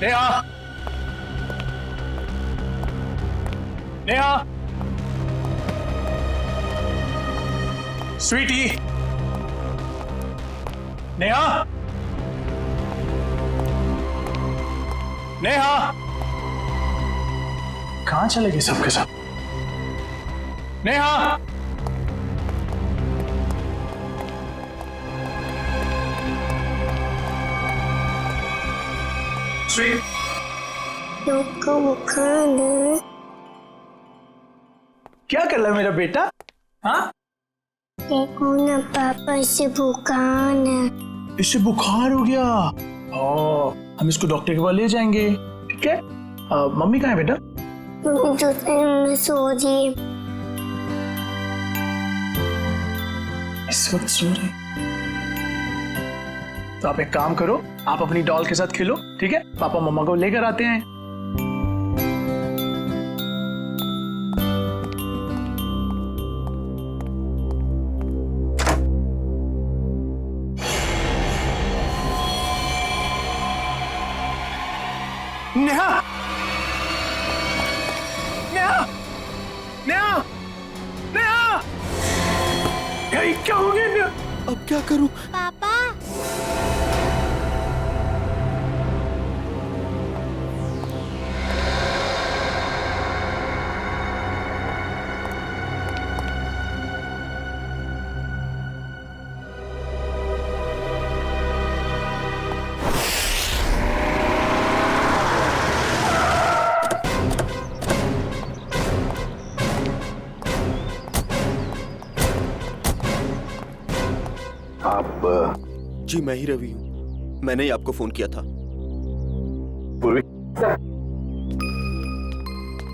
नेहा, नेहा, स्वीटी, नेहा, नेहा, कहां चले गए सबके सब? नेहा, स्वीट, क्या कर रहा है मेरा बेटा? हाँ, देखो ना पापा, इसे बुखार है। इससे बुखार हो गया। ओ, हम इसको डॉक्टर के पास ले जाएंगे, ठीक है? मम्मी कहाँ है बेटा? में सो रही है। इस वक्त सो रही? तो आप एक काम करो, आप अपनी डॉल के साथ खेलो, ठीक है? पापा मम्मा को लेकर आते हैं। नेहा, नेहा, नेहा, नेहा, यार क्या हो गया? अब क्या करूं? पापा, जी मैं ही रवि हूँ। मैंने ही आपको फोन किया था। पूर्वी,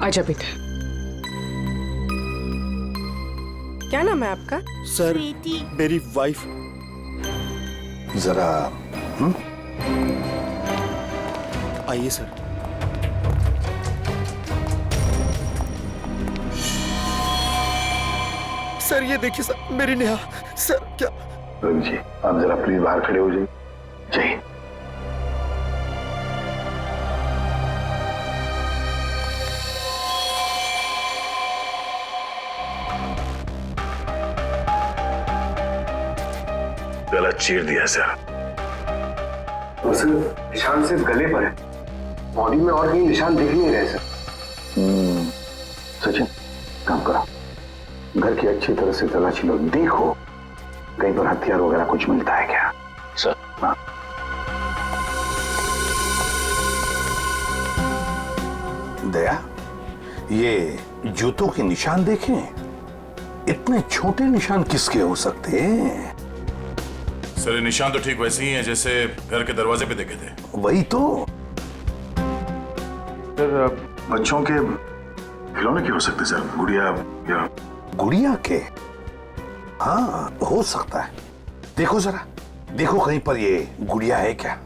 आजा बेटा। क्या नाम है आपका? सर, मेरी वाइफ। जरा आइए सर। सर ये देखिए सर, मेरी नेहा। सर क्या? रवि जी, आप जरा प्लीज बाहर खड़े हो जाइए। जय गला चीर दिया सर। सर, निशान सिर्फ गले पर है, बॉडी में और कहीं निशान दिख नहीं रहे सर। सचिन, काम करो, घर की अच्छी तरह से तलाशी लो, देखो कहीं पर हथियार वगैरह कुछ मिलता है क्या? सर। हाँ। दया, ये जूतों के निशान देखें, इतने छोटे निशान किसके हो सकते हैं? सर ये निशान तो ठीक वैसे ही हैं जैसे घर के दरवाजे पे देखे थे। वही तो। सर, बच्चों के खिलौने के हो सकते सर, गुड़िया या गुड़िया के? हाँ, हो सकता है। देखो जरा, देखो कहीं पर ये गुड़िया है क्या?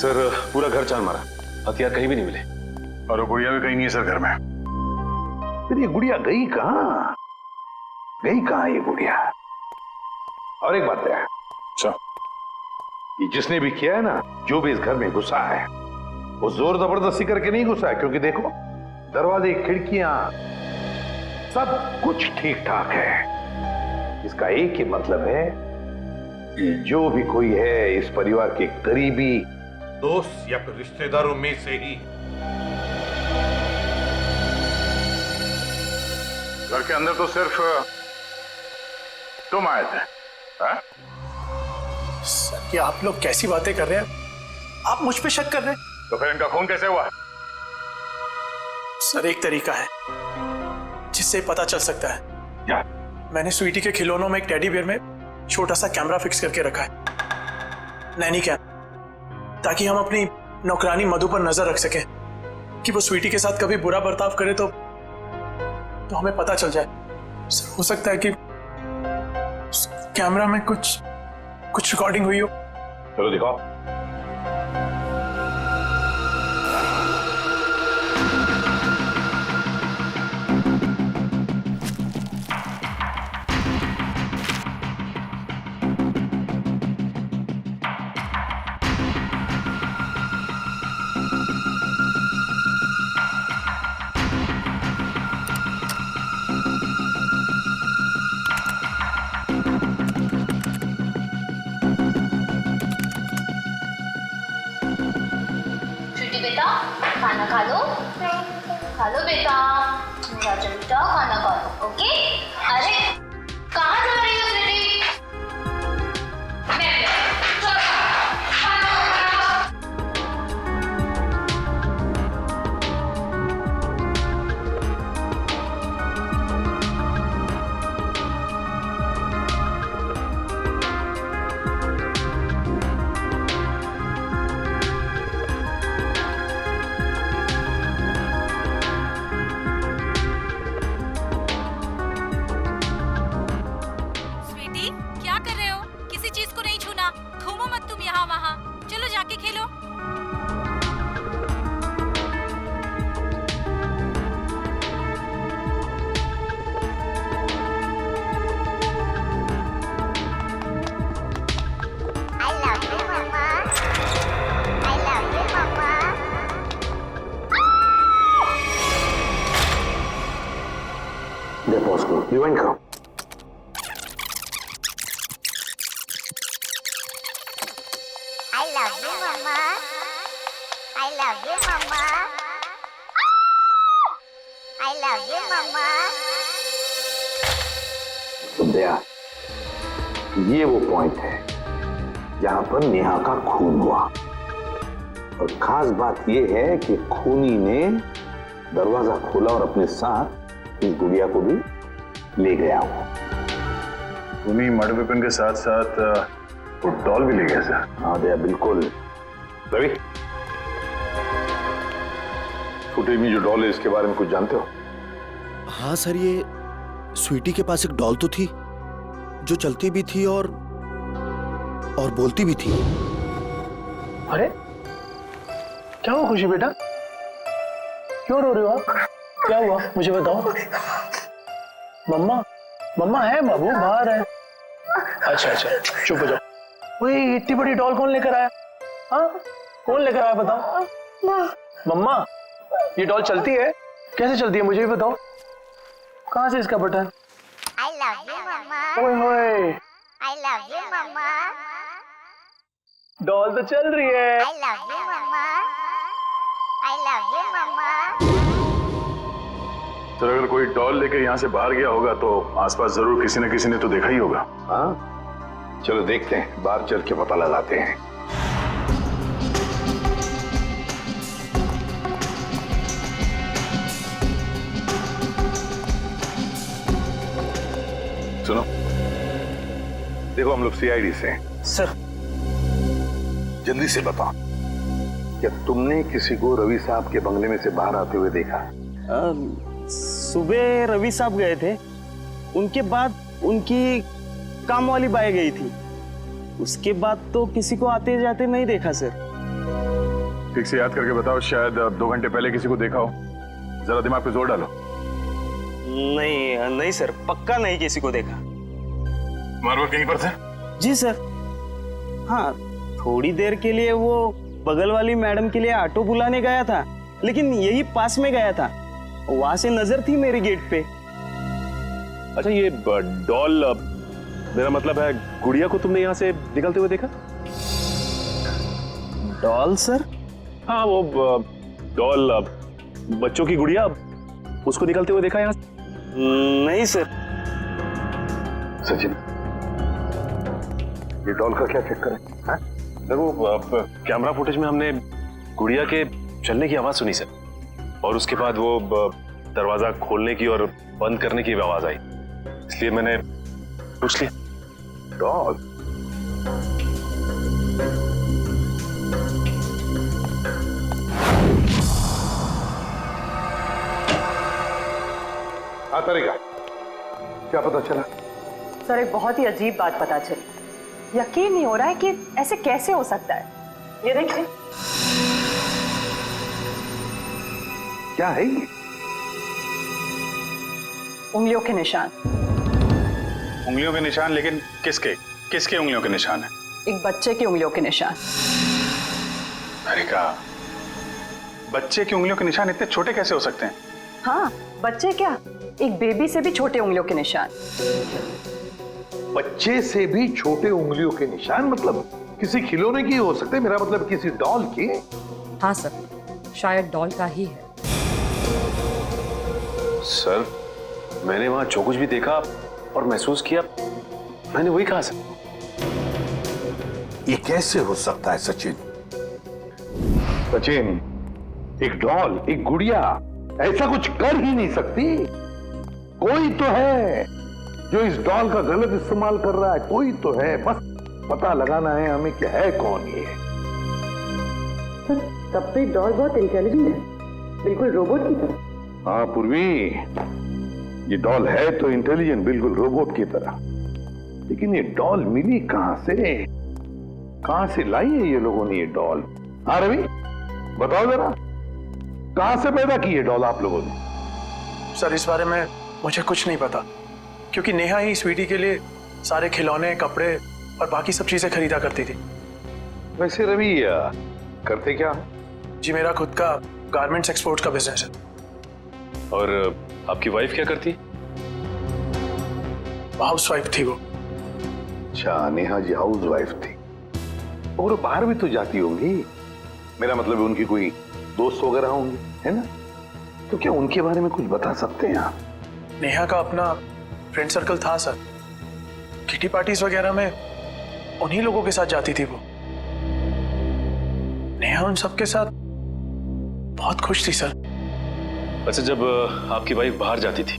सर, पूरा घर छान मारा, हथियार कहीं भी नहीं मिले। और वो गुड़िया भी कहीं नहीं है सर घर में। फिर ये गुड़िया गई कहाँ? गई कहाँ ये गुड़िया? और एक बात है, अच्छा, ये जिसने भी किया है ना, जो भी इस घर में घुसा है, वो जोर जबरदस्ती करके नहीं घुसा है, क्योंकि देखो दरवाजे, खिड़कियां, सब कुछ ठीक ठाक है। इसका एक ही मतलब है कि जो भी कोई है इस परिवार के करीबी दोस्त या फिर रिश्तेदारों में से ही। घर के अंदर तो सिर्फ तुम आए थे। हाँ? सर, ये आप लोग कैसी बातें कर रहे हैं? आप मुझ पे शक कर रहे हैं? तो फिर इनका खून कैसे हुआ? सर एक तरीका है जिससे पता चल सकता है। क्या? मैंने स्वीटी के खिलौनों में एक टेडी बियर में छोटा सा कैमरा फिक्स करके रखा है, नैनी कैम, ताकि हम अपनी नौकरानी मधु पर नजर रख सकें कि वो स्वीटी के साथ कभी बुरा बर्ताव करे तो हमें पता चल जाए। सर हो सकता है कि कैमरा में कुछ रिकॉर्डिंग हुई हो। चलो दिखाओ। स्वीटी बेटा खाना खा लो बेटा, मेरा बेटा खाना खा लो। ओके? अरे कहाँ जा रही हो स्वीटी? चलो खाना। स्वीटी, क्या कर रहे हो? किसी चीज को नहीं छूना, घूमो मत तुम यहाँ वहाँ। चलो जाके खेलो। I love you, Mama. I love you, Mama. They pause करो, रिवाइंड करो। I love you, Mama. I love you, Mama. I love you, Mama. तो दया, ये वो पॉइंट है जहां पर नेहा का खून हुआ। और खास बात ये है कि खूनी ने दरवाजा खोला और अपने साथ इस गुड़िया को भी ले गया हो। तुम्ही मर्डर वेपन के साथ साथ वो डॉल भी ले गया सर। हाँ दया, बिल्कुल। रवि, फुटेज में जो डॉल है इसके बारे में कुछ जानते हो? हाँ सर, ये स्वीटी के पास एक डॉल तो थी जो चलती भी थी और बोलती भी थी। अरे क्या हुआ खुशी बेटा, क्यों रो रहे हो आप? क्या हुआ मुझे बताओ। मम्मा है बाबू, बाहर है। अच्छा चुप हो जाओ। वही इतनी बड़ी डॉल कौन लेकर आया? हाँ कौन लेकर आया बताओ। मम्मा ये डॉल चलती है? कैसे चलती है मुझे भी बताओ। कहाँ से इसका button? I love you, Mama. ओए होए, I love you, Mama. Doll तो चल रही है। I love you, Mama. I love you, Mama. Sir अगर कोई डॉल लेके यहाँ से बाहर गया होगा तो आसपास जरूर किसी न किसी ने तो देखा ही होगा। हाँ चलो देखते हैं, बाहर चल के पता लगाते हैं। सुनो, देखो हम लोग सीआईडी से हैं। सर जल्दी से बताओ, क्या तुमने किसी को रवि साहब के बंगले में से बाहर आते हुए देखा? सुबह रवि साहब गए थे, उनके बाद उनकी काम वाली बाई गई थी, उसके बाद तो किसी को आते जाते नहीं देखा सर। ठीक से याद करके बताओ, शायद 2 घंटे पहले किसी को देखा हो। जरा दिमाग पे जोर डालो। नहीं सर, पक्का नहीं किसी को देखा। मारवर कहीं पर थे? जी सर। हाँ थोड़ी देर के लिए वो बगल वाली मैडम के लिए ऑटो बुलाने गया था, लेकिन यही पास में गया था, वहां से नजर थी मेरे गेट पे। अच्छा ये डॉल, मेरा मतलब है गुड़िया को तुमने यहाँ से निकलते हुए देखा? Doll sir? हाँ वो डॉल, बच्चों की गुड़िया, उसको निकलते हुए देखा यहाँ से? नहीं सर। सचिन, ये डॉल का क्या चक्कर है? देखो कैमरा फुटेज में हमने गुड़िया के चलने की आवाज सुनी सर, और उसके बाद वो दरवाजा खोलने की और बंद करने की भी आवाज आई, इसलिए मैंने पूछ लिया। डॉल? हाँ तरीका, क्या पता चला? सर एक बहुत ही अजीब बात पता चली। यकीन नहीं हो रहा है कि ऐसे कैसे हो सकता है। ये देखिए। क्या है ये? उंगलियों के निशान। उंगलियों के निशान? लेकिन किसके किसके उंगलियों के निशान है? एक बच्चे की उंगलियों के निशान। तरीका, बच्चे की उंगलियों के निशान इतने छोटे कैसे हो सकते हैं? हाँ, बच्चे क्या, एक बेबी से भी छोटे उंगलियों के निशान। बच्चे से भी छोटे उंगलियों के निशान? मतलब किसी खिलौने की हो सकते हैं, मेरा मतलब किसी डॉल की? हाँ सर, शायद डॉल का ही है। सर मैंने वहां जो कुछ भी देखा और महसूस किया, मैंने वही कहा सर। ये कैसे हो सकता है सचिन? सचिन, एक डॉल, एक गुड़िया ऐसा कुछ कर ही नहीं सकती। कोई तो है जो इस डॉल का गलत इस्तेमाल कर रहा है, कोई तो है। बस पता लगाना है हमें कि है कौन ये। तब भी डॉल बहुत इंटेलिजेंट है, बिल्कुल रोबोट की तरह। हाँ पूर्वी, ये डॉल है तो इंटेलिजेंट, बिल्कुल रोबोट की तरह। लेकिन ये डॉल मिली कहां से? कहां से लाई है ये लोगों ने ये डॉल? हाँ रवि, बताओ जरा, कहां से पैदा की है डॉल आप लोगों ने? सर इस बारे में मुझे कुछ नहीं पता, क्योंकि नेहा ही स्वीटी के लिए सारे खिलौने, कपड़े और बाकी सब चीजें खरीदा करती थी। वैसे रवि करते क्या? जी मेरा खुद का गारमेंट्स एक्सपोर्ट का बिजनेस है। और आपकी वाइफ क्या करती? हाउस वाइफ थी वो। अच्छा, नेहा जी हाउस वाइफ थी। और वो बाहर भी तो जाती होंगी, मेरा मतलब है उनकी कोई दोस्त वगैरह होंगे, है ना? तो क्या उनके बारे में कुछ बता सकते हैं आप? नेहा का अपना फ्रेंड सर्कल था सर, किटी पार्टीज वगैरह में उन्हीं लोगों के साथ जाती थी वो। नेहा उन सबके साथ बहुत खुश थी सर। अच्छा, जब आपकी वाइफ बाहर जाती थी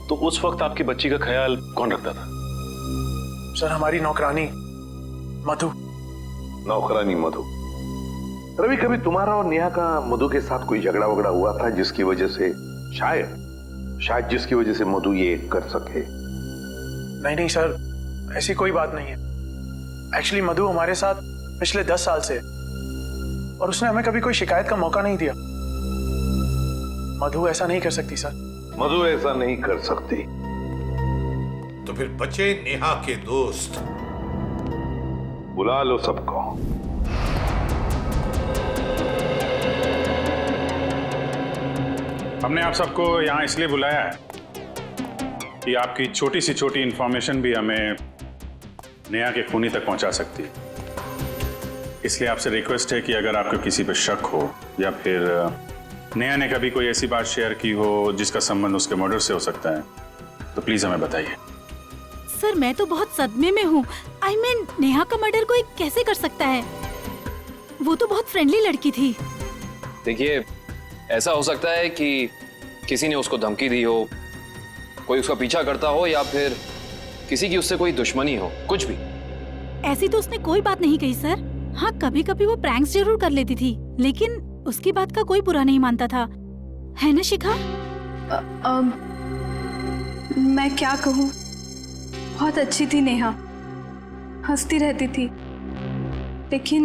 तो उस वक्त आपकी बच्ची का ख्याल कौन रखता था? सर हमारी नौकरानी मधु। नौकरानी मधु। रवि, कभी तुम्हारा और नेहा का मधु के साथ कोई झगड़ा वगड़ा हुआ था जिसकी वजह से शायद जिसकी वजह से मधु ये कर सके? नहीं सर, ऐसी कोई बात नहीं है। एक्चुअली मधु हमारे साथ पिछले 10 साल से, और उसने हमें कभी कोई शिकायत का मौका नहीं दिया। मधु ऐसा नहीं कर सकती सर। मधु ऐसा नहीं कर सकती। तो फिर बचे नेहा के दोस्त। बुला लो सबको। हमने आप सबको यहाँ इसलिए बुलाया है कि आपकी छोटी से छोटी इंफॉर्मेशन भी हमें नेहा के खूनी तक पहुंचा सकती है। इसलिए आपसे रिक्वेस्ट है कि अगर आपको किसी पर शक हो या फिर नेहा ने कभी कोई ऐसी बात शेयर की हो जिसका संबंध उसके मर्डर से हो सकता है, तो प्लीज हमें बताइए। सर मैं तो बहुत सदमे में हूँ। I mean, नेहा का मर्डर कोई कैसे कर सकता है? वो तो बहुत फ्रेंडली लड़की थी। देखिए, ऐसा हो सकता है कि किसी ने उसको धमकी दी हो, कोई उसका पीछा करता हो, या फिर किसी की उससे कोई दुश्मनी हो, कुछ भी। ऐसी तो उसने कोई बात नहीं कही सर। हाँ, कभी कभी वो प्रैंक्स जरूर कर लेती थी, लेकिन उसकी बात का कोई बुरा नहीं मानता था, है ना शिखा? मैं क्या कहूँ, बहुत अच्छी थी नेहा, हंसती रहती थी, लेकिन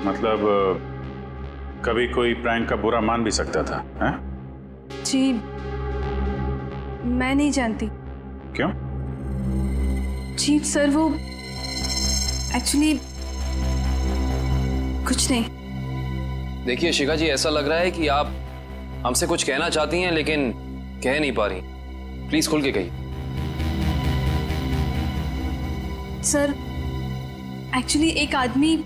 मतलब कभी कोई प्रैंक का बुरा मान भी सकता था, हैं? जी मैं नहीं जानती। क्यों? जी सर, वो एक्चुअली कुछ नहीं। देखिए शिखा जी, ऐसा लग रहा है कि आप हमसे कुछ कहना चाहती हैं लेकिन कह नहीं पा रही। प्लीज खुल के कहिए। सर एक्चुअली एक आदमी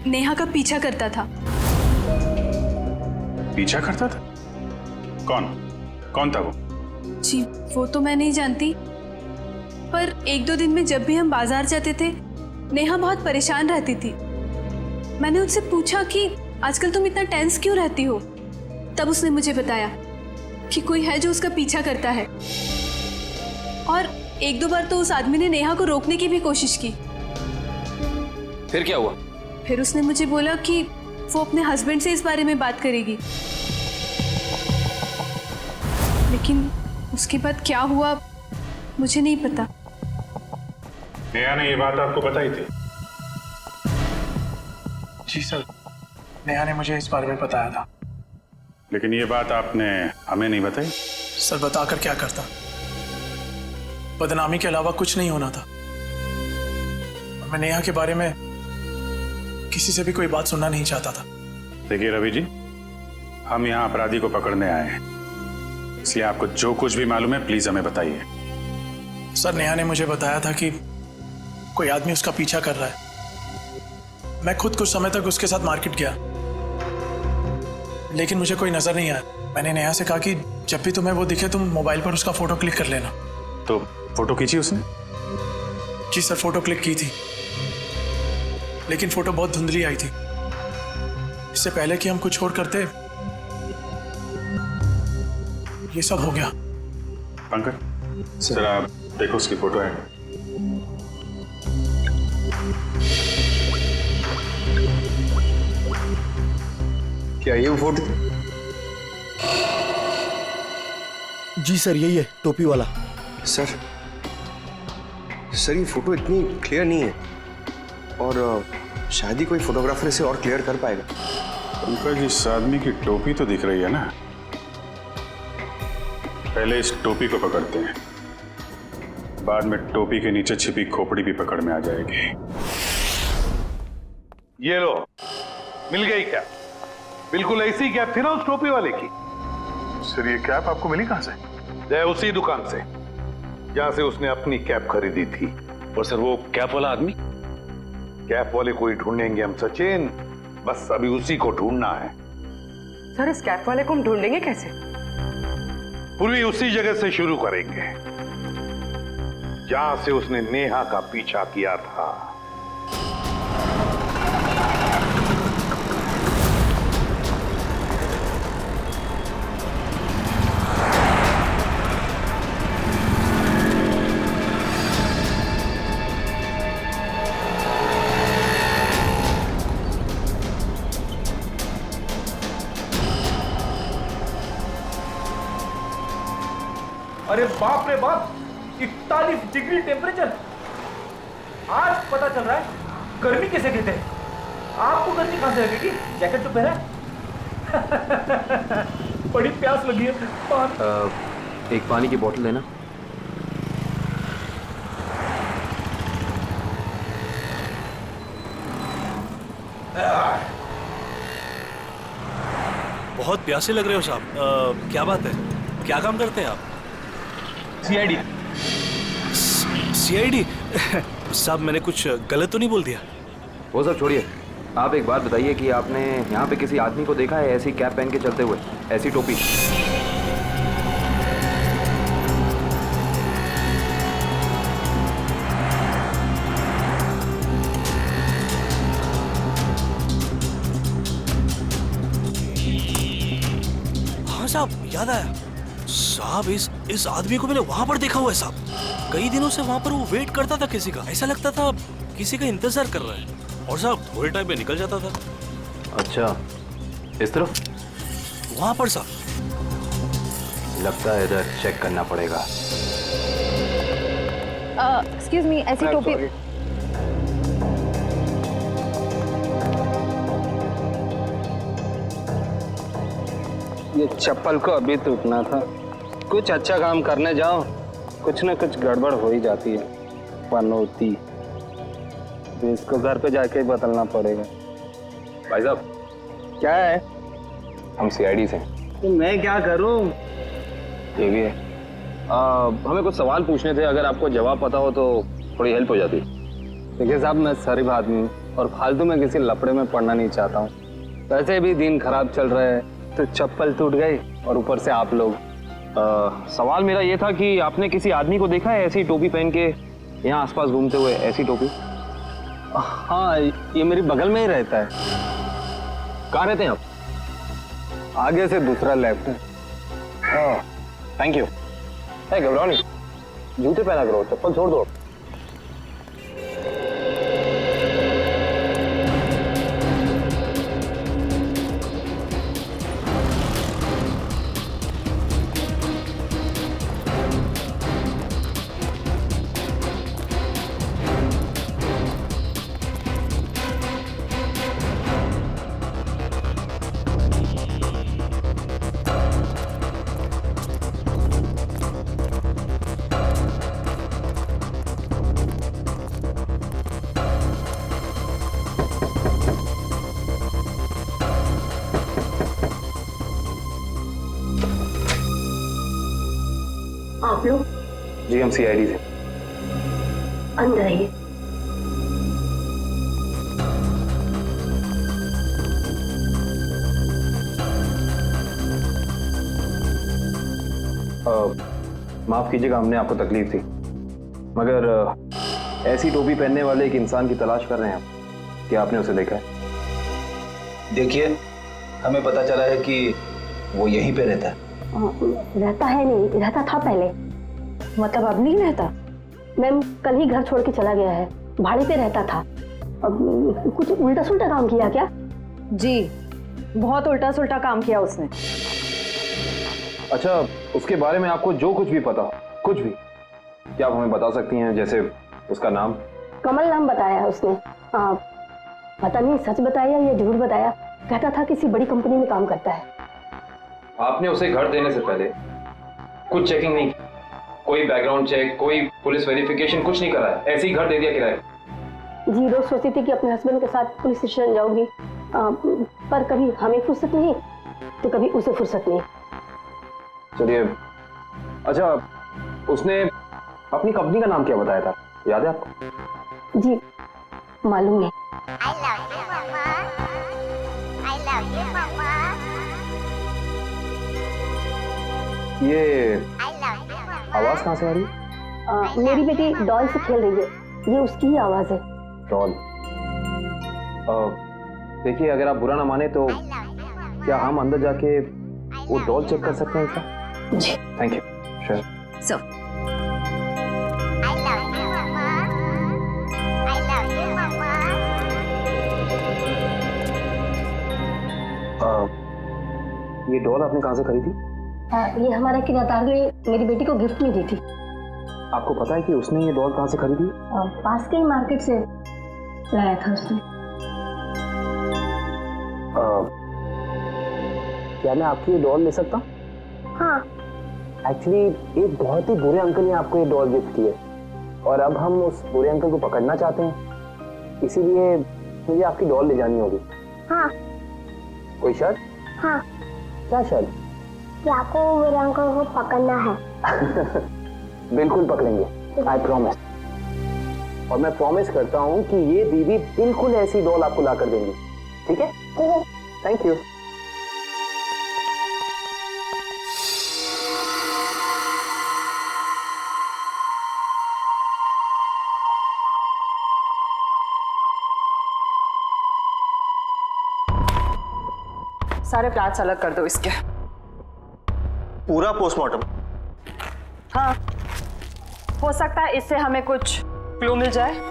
नेहा का पीछा करता था। पीछा करता था? कौन था वो? जी वो तो मैं नहीं जानती, पर 1-2 दिन में जब भी हम बाजार जाते थे, नेहा बहुत परेशान रहती थी। मैंने उससे पूछा कि आजकल तुम इतना टेंस क्यों रहती हो, तब उसने मुझे बताया कि कोई है जो उसका पीछा करता है, और एक दो बार तो उस आदमी ने नेहा को रोकने की भी कोशिश की। फिर क्या हुआ? फिर उसने मुझे बोला कि वो अपने हस्बैंड से इस बारे में बात करेगी, लेकिन उसके बाद क्या हुआ मुझे नहीं पता। नेहा ने ये बात आपको बताई थी? जी सर, नेहा ने मुझे इस बारे में बताया था। लेकिन ये बात आपने हमें नहीं बताई? सर बताकर क्या करता, बदनामी के अलावा कुछ नहीं होना था। और मैं नेहा के बारे में किसी से भी कोई बात सुनना नहीं चाहता था। देखिए रवि जी, हम यहाँ अपराधी को पकड़ने आए हैं, इसलिए आपको जो कुछ भी मालूम है प्लीज हमें बताइए। सर नेहा ने मुझे बताया था कि कोई आदमी उसका पीछा कर रहा है। मैं खुद कुछ समय तक उसके साथ मार्केट गया, लेकिन मुझे कोई नजर नहीं आया। मैंने नेहा से कहा कि जब भी तुम्हें वो दिखे तुम मोबाइल पर उसका फोटो क्लिक कर लेना। तो फोटो खींची उसने? जी सर, फोटो क्लिक की थी, लेकिन फोटो बहुत धुंधली आई थी। इससे पहले कि हम कुछ और करते ये सब हो गया। पंकज जरा आप देखो उसकी फोटो है। क्या ये वो फोटो? जी सर, यही है, टोपी वाला। सर ये फोटो इतनी क्लियर नहीं है, और शायद ही कोई फोटोग्राफर इसे और क्लियर कर पाएगा। पंकज, इस आदमी की टोपी तो दिख रही है ना? पहले इस टोपी को पकड़ते हैं, बाद में टोपी के नीचे छिपी खोपड़ी भी पकड़ में आ जाएगी। ये लो, मिल गई क्या? बिल्कुल ऐसी कैप थी ना उस टोपी वाले की। सर ये कैप आपको मिली कहां से? उसी दुकान से जहां से उसने अपनी कैप खरीदी थी। और सर वो कैप वाला आदमी? कैप वाले को ही ढूंढेंगे हम सचिन, बस अभी उसी को ढूंढना है। सर इस कैप वाले को हम ढूंढेंगे कैसे? पूरी उसी जगह से शुरू करेंगे जहां से उसने नेहा का पीछा किया था। अरे बाप रे बाप, 41 डिग्री टेम्परेचर। आज पता चल रहा है गर्मी कैसे कहते हैं। आपको गर्मी कहां से लगेगी? जैकेट तो पहना। बड़ी प्यास लगी है। पानी। एक पानी की बोतल देना। बहुत प्यासे लग रहे हो साहब। क्या बात है, क्या काम करते हैं आप? सीआईडी। सीआईडी? साहब मैंने कुछ गलत तो नहीं बोल दिया? वो सब छोड़िए, आप एक बात बताइए कि आपने यहाँ पे किसी आदमी को देखा है ऐसी कैप पहन के चलते हुए, ऐसी टोपी? हाँ साहब, याद आया साहब, इस आदमी को मैंने वहां पर देखा हुआ है साहब। कई दिनों से वहां पर वो वेट करता था किसी का, ऐसा लगता था किसी का इंतजार कर रहा है, और साहब थोड़े टाइम में निकल जाता था। अच्छा, इस तरफ? वहां पर साहब। लगता है इधर चेक करना पड़ेगा। एक्सक्यूज मी, ऐसी टोपी। ये चप्पल को अभी टूटना था। कुछ अच्छा काम करने जाओ, कुछ ना कुछ गड़बड़ हो ही जाती है। पनौती, इसको घर पे जाके बदलना पड़ेगा। भाई साहब, क्या है? हम सीआईडी से। तो मैं क्या करूं? ये भी है। हमें कुछ सवाल पूछने थे, अगर आपको जवाब पता हो तो थोड़ी हेल्प हो जाती। देखिए साहब, मैं शरीफ आदमी हूँ और फालतू में किसी लफड़े में पड़ना नहीं चाहता हूँ। वैसे भी दिन खराब चल रहा है, तो चप्पल टूट गई और ऊपर से आप लोग। सवाल मेरा ये था कि आपने किसी आदमी को देखा है ऐसी टोपी पहन के यहाँ आसपास घूमते हुए, ऐसी टोपी? हाँ, ये मेरे बगल में ही रहता है। कहाँ रहते हैं आप? आगे से दूसरा लेफ्ट है। Thank you. घबराओ नहीं, जूते पहना करो, चप्पल छोड़ दो। आप लोग? जी हम CID से। अंदर आइए। माफ कीजिएगा, हमने आपको तकलीफ थी, मगर ऐसी टोपी पहनने वाले एक इंसान की तलाश कर रहे हैं हम। क्या आपने उसे देखा है? देखिए, हमें पता चला है कि वो यहीं पे रहता है। रहता है नहीं, रहता था पहले। मतलब अब नहीं रहता? मैम कल ही घर छोड़ के चला गया है, भाड़े पे रहता था। अब कुछ उल्टा सुल्टा काम किया क्या? जी, बहुत उल्टा सुल्टा काम किया उसने। अच्छा, उसके बारे में आपको जो कुछ भी पता हो, कुछ भी, क्या आप हमें बता सकती हैं? जैसे उसका नाम? कमल नाम बताया है उसने। पता नहीं सच बताया या झूठ बताया। कहता था किसी बड़ी कंपनी में काम करता है। आपने उसे घर देने से पहले कुछ चेकिंग नहीं की? कोई बैकग्राउंड चेक, कोई पुलिस वेरिफिकेशन, कुछ नहीं कराया? ऐसे ही घर दे दिया किराए? जी, रोज सोचती थी कि अपने हस्बैंड के साथ पुलिस स्टेशन जाऊंगी, पर कभी हमें फुर्सत नहीं तो कभी उसे फुर्सत नहीं। चलिए, अच्छा, उसने अपनी कंपनी का नाम क्या बताया था, याद है आपको? जी मालूम नहीं। ये आवाज कहाँ से आ रही है? मेरी बेटी डॉल से खेल रही है, ये उसकी ही आवाज है। डॉल? देखिए, अगर आप बुरा ना माने तो क्या हम अंदर जाके वो डॉल चेक कर सकते हैं क्या? जी। Thank you. श्योर। सर, ये डॉल आपने कहाँ से खरीदी? ये हमारा किरातार ने मेरी बेटी को गिफ्ट में दी थी। आपको पता है कि उसने ये डॉल कहाँ से खरीदी? पास के ही मार्केट से लाया था उसने। क्या मैं आपकी ये डॉल ले सकता हूँ? हाँ। एक्चुअली एक बहुत ही बुरे अंकल ने आपको ये डॉल गिफ्ट की है और अब हम उस बुरे अंकल को पकड़ना चाहते हैं, इसीलिए मुझे आपकी डॉल ले जानी होगी। हाँ। कोई शर्त? हाँ। क्या शर्त? कि आपको बुरे अंकल को पकड़ना है। बिल्कुल पकड़ेंगे, आई प्रॉमिस। और मैं प्रॉमिस करता हूँ कि ये दीदी बिल्कुल ऐसी डॉल आपको ला कर देंगी, ठीक है? Thank you. सारे प्लाट्स अलग कर दो इसके। पूरा पोस्टमार्टम? हाँ, हो सकता है इससे हमें कुछ क्लू मिल जाए।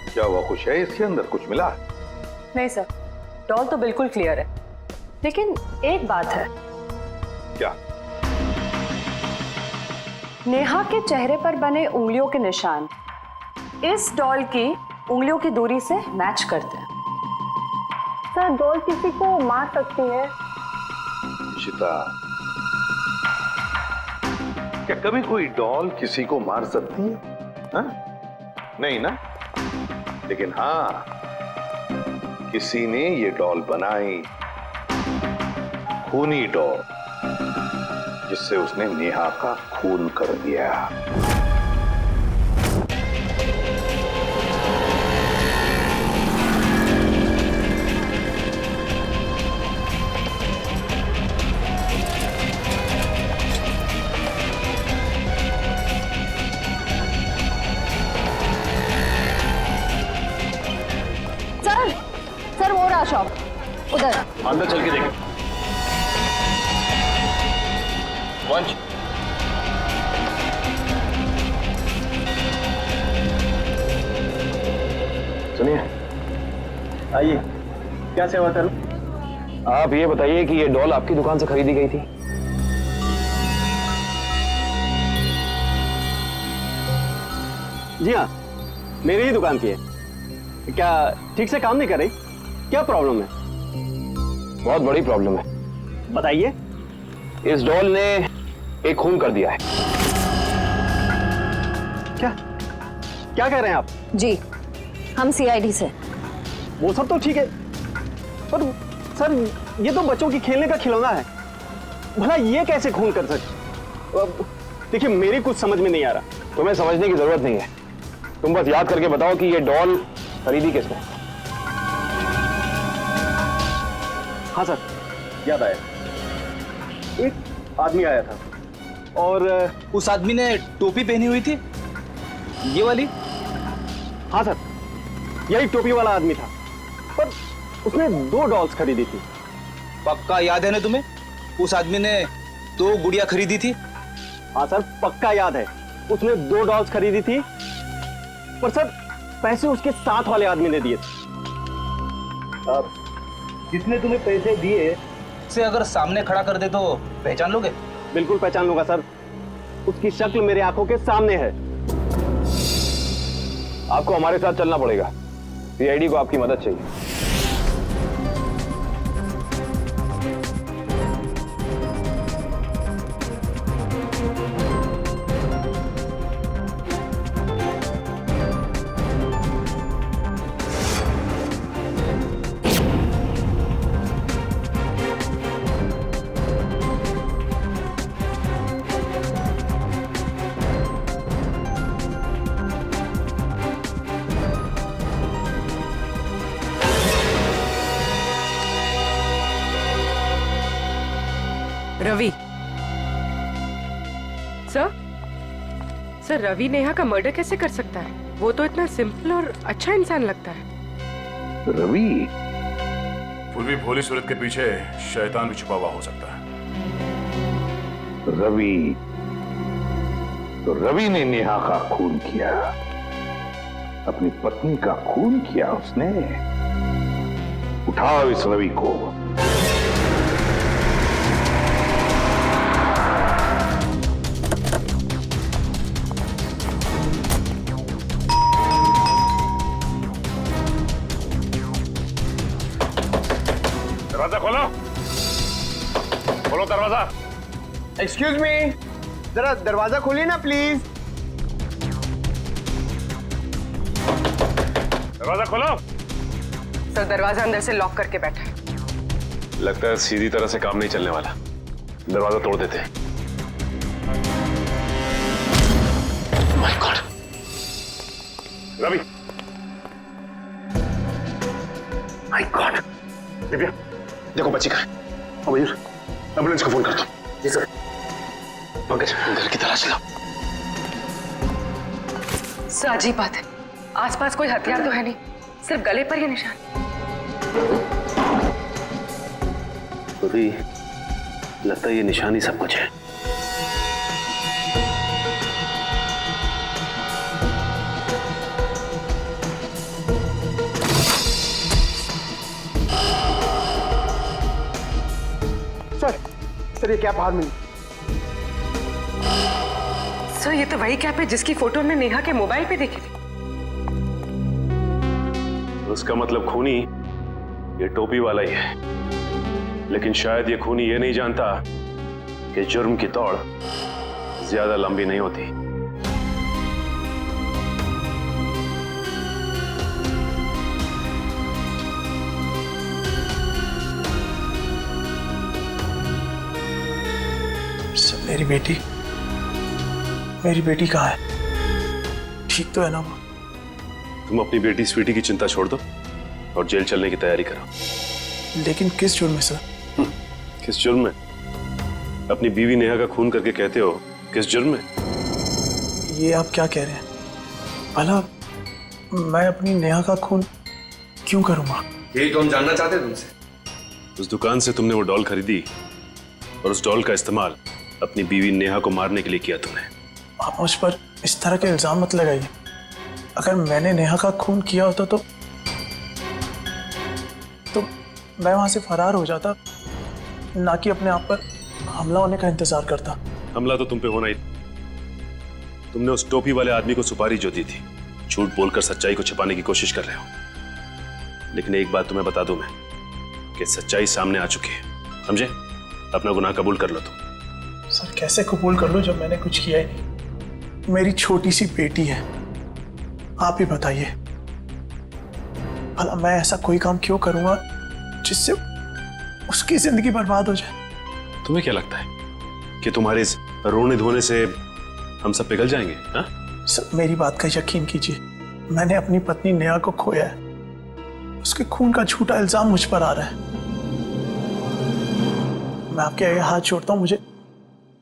क्या हुआ, कुछ है इसके अंदर, कुछ मिला? नहीं सर, डॉल तो बिल्कुल क्लियर है, लेकिन एक बात है। क्या? नेहा के चेहरे पर बने उंगलियों के निशान इस डॉल की उंगलियों की दूरी से मैच करते हैं। सर, डॉल किसी को मार सकती है? इशिता, क्या कभी कोई डॉल किसी को मार सकती है? हा? नहीं ना? लेकिन हाँ, किसी ने ये डॉल बनाई खूनी डॉल जिससे उसने नेहा का खून कर दिया। सर वो रहा शॉप उधर। अंदर चल के देखें। वंश, सुनिए, आइए, क्या सेवा करूं? आप ये बताइए कि ये डॉल आपकी दुकान से खरीदी गई थी? जी हाँ, मेरी ही दुकान की है। क्या ठीक से काम नहीं कर रही? क्या प्रॉब्लम है? बहुत बड़ी प्रॉब्लम है। बताइए। इस डॉल ने एक खून कर दिया है। क्या कह रहे हैं आप? जी, हम सीआईडी से। वो सब तो ठीक है, पर सर ये तो बच्चों की खेलने का खिलौना है, भला ये कैसे खून कर सकते? देखिए मेरी कुछ समझ में नहीं आ रहा। तुम्हें समझने की जरूरत नहीं है, तुम बस याद करके बताओ कि ये डॉल खरीदी किसने? हाँ सर, याद आया। एक आदमी आया था और उस आदमी ने टोपी पहनी हुई थी, ये वाली। हाँ सर, यही टोपी वाला आदमी था, पर उसने 2 डॉल्स खरीदी थी। पक्का याद है ना तुम्हें? उस आदमी ने 2 गुड़िया खरीदी थी। हाँ सर, पक्का याद है, उसने 2 डॉल्स खरीदी थी, पर सर पैसे उसके साथ वाले आदमी ने दिए थे। जिसने तुम्हें पैसे दिए से अगर सामने खड़ा कर दे तो पहचान लोगे? बिल्कुल पहचान लूंगा सर, उसकी शक्ल मेरे आंखों के सामने है। आपको हमारे साथ चलना पड़ेगा, सीआईडी को आपकी मदद चाहिए। रवि सर रवि नेहा का मर्डर कैसे कर सकता है? वो तो इतना सिंपल और अच्छा इंसान लगता है। रवि? पूर्वी भोली सूरत के पीछे शैतान भी छुपा हुआ हो सकता है। रवि तो रवि ने नेहा का खून किया, अपनी पत्नी का खून किया उसने। उठाओ इस रवि को। दरवाजा खोलो, खोलो दरवाजा। एक्सक्यूज मी, जरा दरवाजा खोलिए ना प्लीज। दरवाजा खोलो। सर दरवाजा अंदर से लॉक करके बैठा है। लगता है सीधी तरह से काम नहीं चलने वाला, दरवाजा तोड़ देते हैं। My god, Ravi, my god. Divya देखो बच्ची कहाँ है। अब मयूर एम्बुलेंस को फोन कर दो। जी सर। पंकज घर की तलाश लो। सर अजीब बात है, आसपास कोई हथियार तो है नहीं, सिर्फ गले पर ये निशान। रवि, लगता है ये निशान ही सब कुछ है। सर ये कैप बाहर मिली। सर ये तो वही कैप है जिसकी फोटो हमने नेहा के मोबाइल पे देखी थी। उसका मतलब खूनी ये टोपी वाला ही है, लेकिन शायद ये खूनी ये नहीं जानता कि जुर्म की दौड़ ज्यादा लंबी नहीं होती। मेरी बेटी कहाँ है? ठीक तो है ना वो? तुम अपनी बेटी स्वीटी की चिंता छोड़ दो और जेल चलने की तैयारी करो। लेकिन किस जुर्म में सर? किस जुर्म में? अपनी बीवी नेहा का खून करके कहते हो किस जुर्म में? ये आप क्या कह रहे हैं? भला मैं अपनी नेहा का खून क्यों करूंगा? यही तो हम जानना चाहते हैं तुमसे। उस दुकान से तुमने वो डॉल खरीदी और उस डॉल का इस्तेमाल अपनी बीवी नेहा को मारने के लिए किया तुमने। आप मुझ पर इस तरह के इल्जाम मत लगाइए। अगर मैंने नेहा का खून किया होता तो मैं वहां से फरार हो जाता, ना कि अपने आप पर हमला होने का इंतजार करता। हमला तो तुम पे होना ही। तुमने उस टोपी वाले आदमी को सुपारी जो दी थी, झूठ बोलकर सच्चाई को छिपाने की कोशिश कर रहे हो। लेकिन एक बात तुम्हें बता दूं मैं कि सच्चाई सामने आ चुकी है, समझे? अपना गुनाह कबूल कर लो तुम। सर कैसे कबूल कर लो जब मैंने कुछ किया ही नहीं? मेरी छोटी सी बेटी है, आप ही बताइए। भला मैं ऐसा कोई काम क्यों करूंगा जिससे उसकी जिंदगी बर्बाद हो जाए? तुम्हें क्या लगता है कि तुम्हारे इस रोने धोने से हम सब पिघल जाएंगे? हा? सर मेरी बात का यकीन कीजिए, मैंने अपनी पत्नी नेहा को खोया है। उसके खून का झूठा इल्जाम मुझ पर आ रहा है। मैं आपके आगे हाथ जोड़ता हूँ,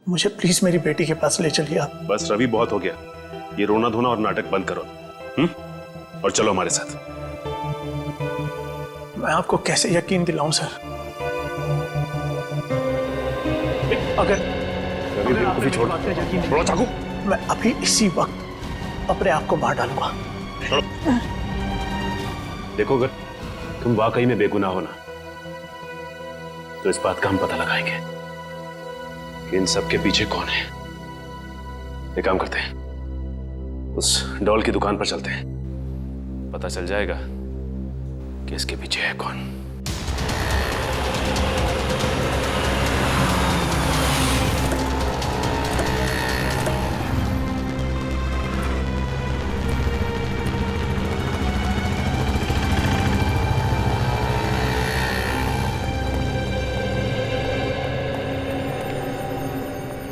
मुझे प्लीज मेरी बेटी के पास ले चलिए आप। बस रवि, बहुत हो गया। ये रोना धोना और नाटक बंद करो और चलो हमारे साथ। मैं आपको कैसे यकीन दिलाऊं सर? अगर रवि छोड़ो चाकू। मैं अभी इसी वक्त अपने आप को मार डालूंगा। देखो, अगर तुम वाकई में बेगुनाह हो ना, तो इस बात का हम पता लगाएंगे कि इन सब के पीछे कौन है। एक काम करते हैं, उस डॉल की दुकान पर चलते हैं, पता चल जाएगा कि इसके पीछे है कौन।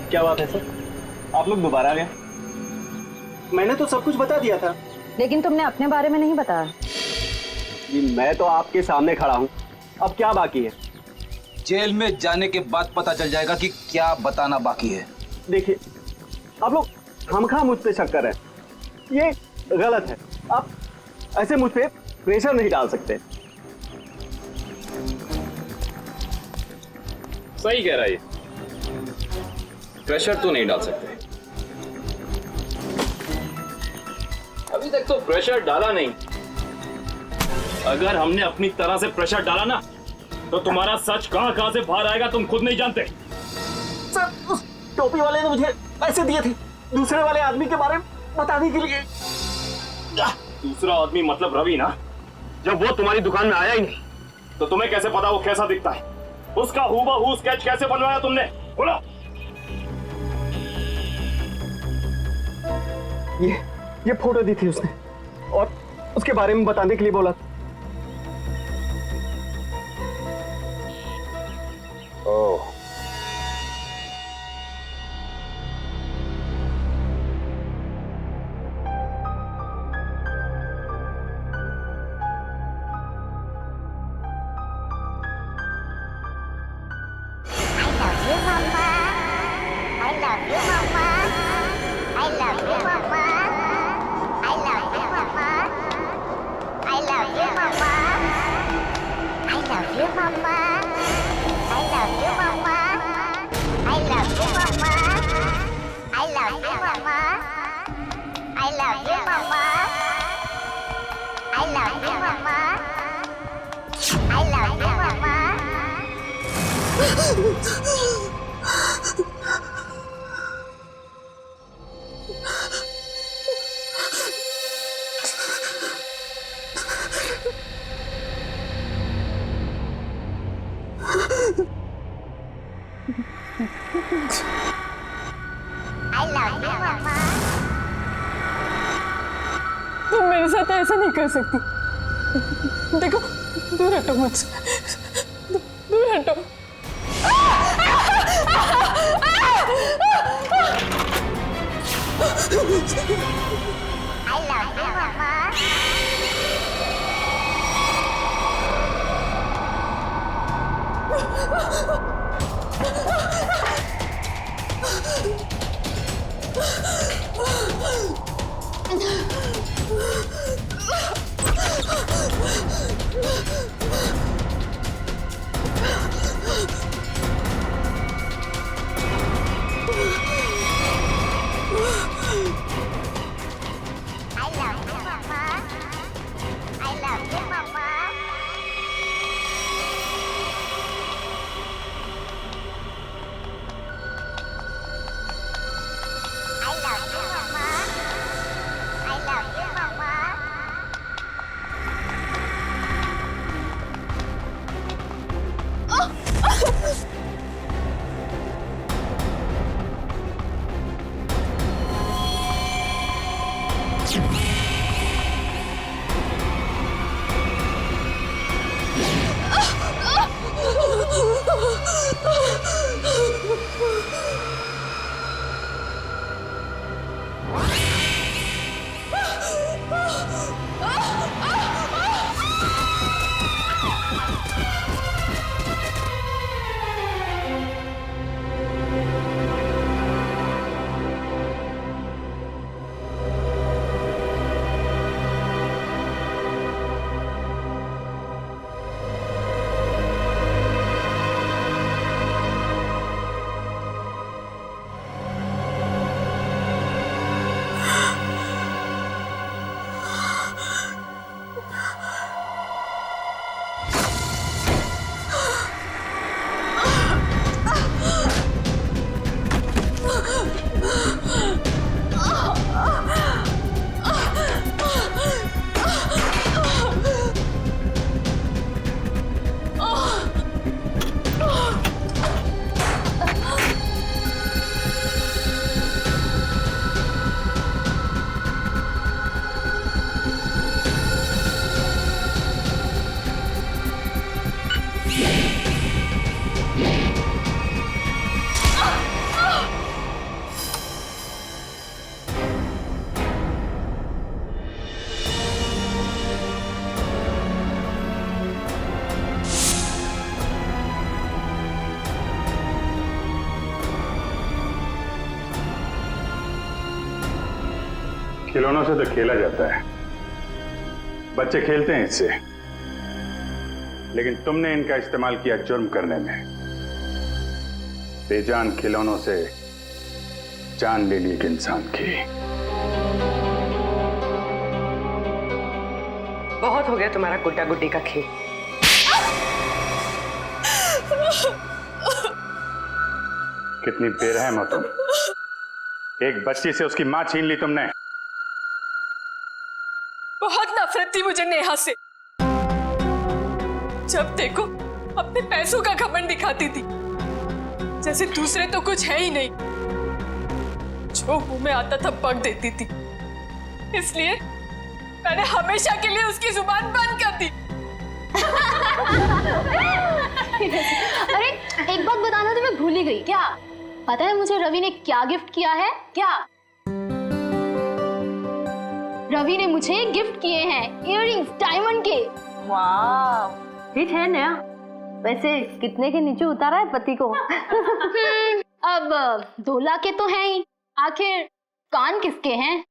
क्या बात है सर, आप लोग दोबारा आ गए? मैंने तो सब कुछ बता दिया था। लेकिन तुमने अपने बारे में नहीं बताया। मैं तो आपके सामने खड़ा हूँ, अब क्या बाकी है? जेल में जाने के बाद पता चल जाएगा कि क्या बताना बाकी है। देखिए, आप लोग खामखा मुझ पे शक कर रहे हैं, ये गलत है। आप ऐसे मुझ पे प्रेशर नहीं डाल सकते। सही कह रहा है, प्रेशर तो नहीं डाल सकते। अभी तक तो प्रेशर डाला नहीं। अगर हमने अपनी तरह से प्रेशर डाला ना, तो तुम्हारा सच कहां से बाहर आएगा तुम खुद नहीं जानते। सर, उस टोपी वाले ने मुझे पैसे दिए थे दूसरे वाले आदमी के बारे में बताने के लिए। दूसरा आदमी मतलब रवि ना? जब वो तुम्हारी दुकान में आया ही नहीं, तो तुम्हें कैसे पता वो कैसा दिखता है? उसका हूबहू स्केच कैसे बनवाया तुमने? बोलो। ये फोटो दी थी उसने और उसके बारे में बताने के लिए बोला था। ओह, तुम मेरे साथ ऐसा नहीं कर सकती। देखो, दूर हटो मुझसे, दूर हटो। I love you, Mama. I love you, Mama. I love you, Mama. I love you, Mama. I love you, Mama. खिलौनों से तो खेला जाता है, बच्चे खेलते हैं इससे, लेकिन तुमने इनका इस्तेमाल किया जुर्म करने में। बेजान खिलौनों से जान ले ली एक इंसान की। बहुत हो गया तुम्हारा गुड्डा गुड्डी का खेल। कितनी बेरहम हो तुम। एक बच्ची से उसकी मां छीन ली तुमने। बहुत नफरत थी मुझे नेहा से। जब देखो अपने पैसों का घमंड दिखाती थी, जैसे दूसरे तो कुछ है ही नहीं। जो मुंह में आता था बक देती थी, इसलिए मैंने हमेशा के लिए उसकी जुबान बंद कर दी। अरे एक बात बताना तो मैं भूल ही गई। क्या पता है मुझे रवि ने क्या गिफ्ट किया है? क्या रवि ने मुझे गिफ्ट किए हैं इयररिंग्स डायमंड के। वाह, ठीक है नया। वैसे कितने के नीचे उतारा है पति को? अब 2 लाख के तो हैं ही, आखिर कान किसके हैं?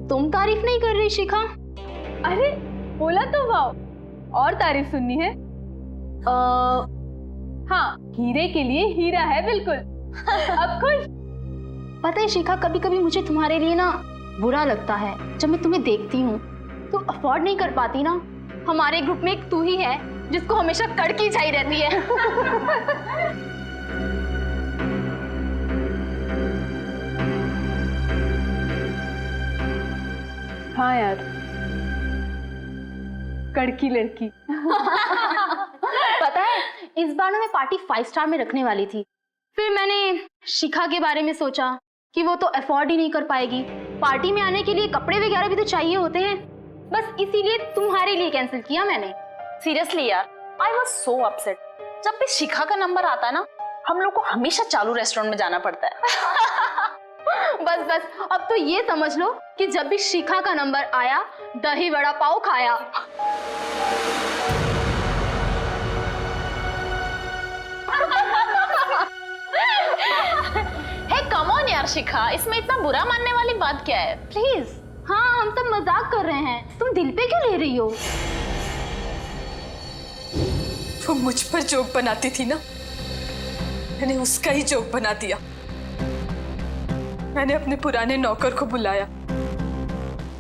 तुम तारीफ नहीं कर रही शिखा? अरे बोला तो वाओ, और तारीफ सुननी है? हाँ, हीरे के लिए हीरा है बिल्कुल। अब खुश? पता है शिखा, कभी कभी मुझे तुम्हारे लिए ना बुरा लगता है। जब मैं तुम्हें देखती हूँ तो अफोर्ड नहीं कर पाती ना। हमारे ग्रुप में एक तू ही है जिसको हमेशा कड़की चाहिए रहती है। हाँ यार, कड़की लड़की। पता है इस बार ना मैं पार्टी 5 स्टार में रखने वाली थी। फिर मैंने शिखा के बारे में सोचा कि वो तो अफोर्ड ही नहीं कर पाएगी। पार्टी में आने के लिए कपड़े वगैरह भी तो चाहिए होते हैं। बस इसीलिए तुम्हारे लिए कैंसिल किया मैंने। सीरियसली यार, आई वॉज सो अपसेट। जब भी शिखा का नंबर आता है ना, हम लोग को हमेशा चालू रेस्टोरेंट में जाना पड़ता है। बस बस, अब तो ये समझ लो कि जब भी शिखा का नंबर आया, दही वड़ा पाव खाया। हे कम ऑन यार शिखा, इसमें इतना बुरा मानने वाली बात क्या है? प्लीज। हाँ, हम सब मजाक कर रहे हैं, तुम दिल पे क्यों ले रही हो? वो मुझ पर जोक बनाती थी ना, मैंने उसका ही जोक बना दिया। मैंने अपने पुराने नौकर को बुलाया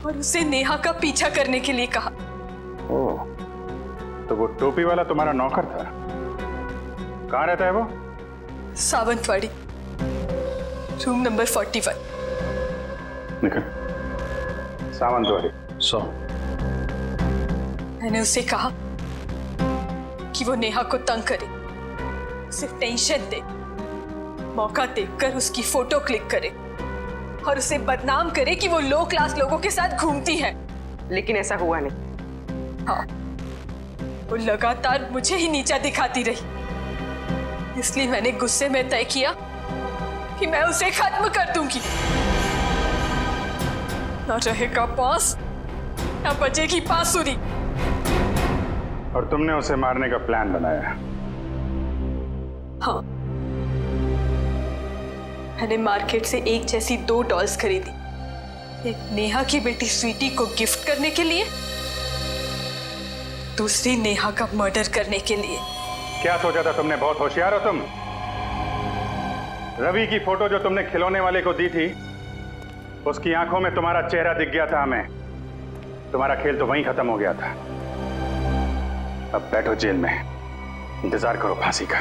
और उसे नेहा का पीछा करने के लिए कहा। ओह, तो वो टोपी वाला तुम्हारा नौकर था? कहाँ रहता है वो? Sawantwadi, room number 41। निकल। सावंतवाड़ी 100। मैंने उसे कहा कि वो नेहा को तंग करे, उसे टेंशन दे, मौका देखकर उसकी फोटो क्लिक करे और उसे बदनाम करे कि वो लो क्लास लोगों के साथ घूमती है। लेकिन ऐसा हुआ नहीं। हाँ, वो लगातार मुझे ही नीचा दिखाती रही, इसलिए मैंने गुस्से में तय किया कि मैं उसे खत्म कर दूंगी। न रहेगा पास, न बजेगी बांसुरी। और तुमने उसे मारने का प्लान बनाया? हाँ, मैंने मार्केट से एक जैसी 2 डॉल्स खरीदी, एक नेहा की बेटी स्वीटी को गिफ्ट करने के लिए, दूसरी नेहा का मर्डर करने के लिए। क्या सोचा था तुमने? बहुत होशियार हो तुम। रवि की फोटो जो तुमने खिलौने वाले को दी थी, उसकी आंखों में तुम्हारा चेहरा दिख गया था हमें। तुम्हारा खेल तो वहीं खत्म हो गया था। अब बैठो जेल में, इंतजार करो फांसी का।